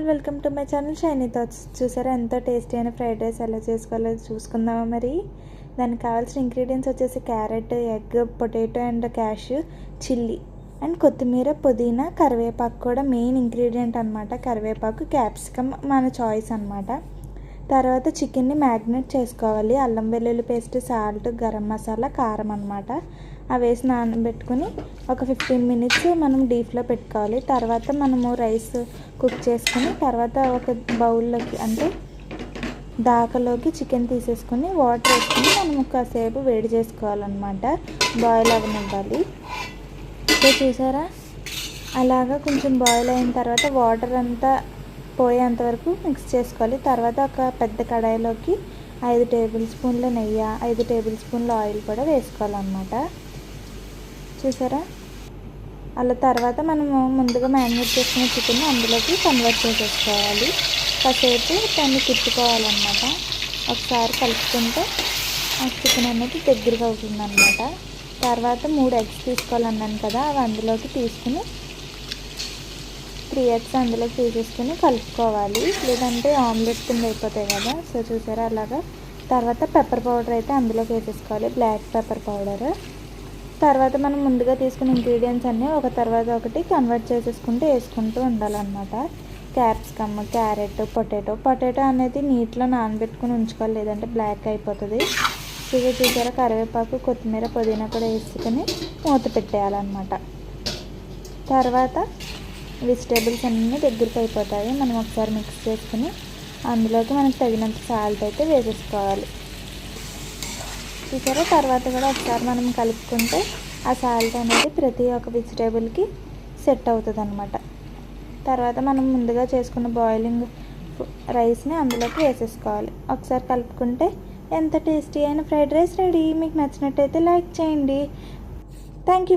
All, welcome to my channel shiny thoughts. చూసారా ఎంతో tasty అయిన ఫ్రైడ్ రైస్ ఎలా చేసుకోవాలో చూసుకుందామా. మరి దానికి కావాల్సిన ఇంగ్రీడియంట్స్ వచ్చేసి carrot, egg, potato and cashew, chilli and కొత్తిమీర, పుదీనా, కరివేపాకు కూడా మెయిన్ ఇంగ్రీడియంట్ అనమాట. కరివేపాకు, క్యాప్సికమ్ మన చాయిస్ అనమాట. తర్వాత చికెన్ని మ్యాగ్నేట్ చేసుకోవాలి. అల్లం వెల్లుల్లి పేస్ట్, సాల్ట్, గరం మసాలా, కారం అనమాట. అవి వేసి నానబెట్టుకుని ఒక 15 మినిట్స్ మనం డీప్లో పెట్టుకోవాలి. తర్వాత మనము రైస్ కుక్ చేసుకుని తర్వాత ఒక బౌల్లోకి అంటే దాకలోకి చికెన్ తీసేసుకుని వాటర్ వేసుకుని మనం కాసేపు వేడి చేసుకోవాలన్నమాట. బాయిల్ అవ్వనివ్వాలి. సో చూసారా, అలాగా కొంచెం బాయిల్ అయిన తర్వాత వాటర్ అంతా పోయేంత వరకు మిక్స్ చేసుకోవాలి. తర్వాత ఒక పెద్ద కడాయిలోకి 5 టేబుల్ స్పూన్ల నెయ్యి, 5 టేబుల్ స్పూన్ల ఆయిల్ కూడా వేసుకోవాలన్నమాట. చూసారా, అలా తర్వాత మనము ముందుగా మ్యారినేట్ చేసుకున్న చికెన్ అందులోకి కన్వర్ట్ చేసేసుకోవాలి. కాసేపు దాన్ని తిప్పుకోవాలన్నమాట. ఒకసారి కలుపుకుంటే ఆ చికెన్ అనేది దగ్గరగా అవుతుందన్నమాట. తర్వాత 3 ఎగ్స్ తీసుకోవాలన్నాను కదా, అవి అందులోకి తీసుకుని 3 ఎగ్స్ అందులోకి తీసేసుకుని కలుపుకోవాలి. లేదంటే ఆమ్లెట్ కింద అయిపోతాయి కదా. సో చూసారా అలాగా. తర్వాత పెప్పర్ పౌడర్ అయితే అందులోకి వేసేసుకోవాలి, బ్లాక్ పెప్పర్ పౌడర్. తర్వాత మనం ముందుగా తీసుకున్న ఇంగ్రీడియంట్స్ అన్నీ ఒక తర్వాత ఒకటి కన్వర్ట్ చేసేసుకుంటూ వేసుకుంటూ ఉండాలన్నమాట. క్యాప్సికమ్, క్యారెట్, పొటాటో అనేది నీటిలో నానబెట్టుకుని ఉంచుకోవాలి, లేదంటే బ్లాక్ అయిపోతుంది. ఇవి చూసారా, కరివేపాకు, కొత్తిమీర, పుదీనా కూడా వేసుకుని మూత పెట్టేయాలన్నమాట. తర్వాత వెజిటేబుల్స్ అన్నీ దగ్గరికి అయిపోతాయి. మనం ఒకసారి మిక్స్ చేసుకుని అందులోకి మనకు తగినంత సాల్ట్ అయితే వేసేసుకోవాలి. చూసారా, తర్వాత కూడా ఒకసారి మనం కలుపుకుంటే ఆ సాల్ట్ అనేది ప్రతి ఒక్క వెజిటేబుల్కి సెట్ అవుతుంది అనమాట. తర్వాత మనం ముందుగా చేసుకున్న బాయిలింగ్ రైస్ని అందులోకి వేసేసుకోవాలి. ఒకసారి కలుపుకుంటే ఎంత టేస్టీ అయిన ఫ్రైడ్ రైస్ రెడీ. మీకు నచ్చినట్టయితే లైక్ చేయండి. Thank you.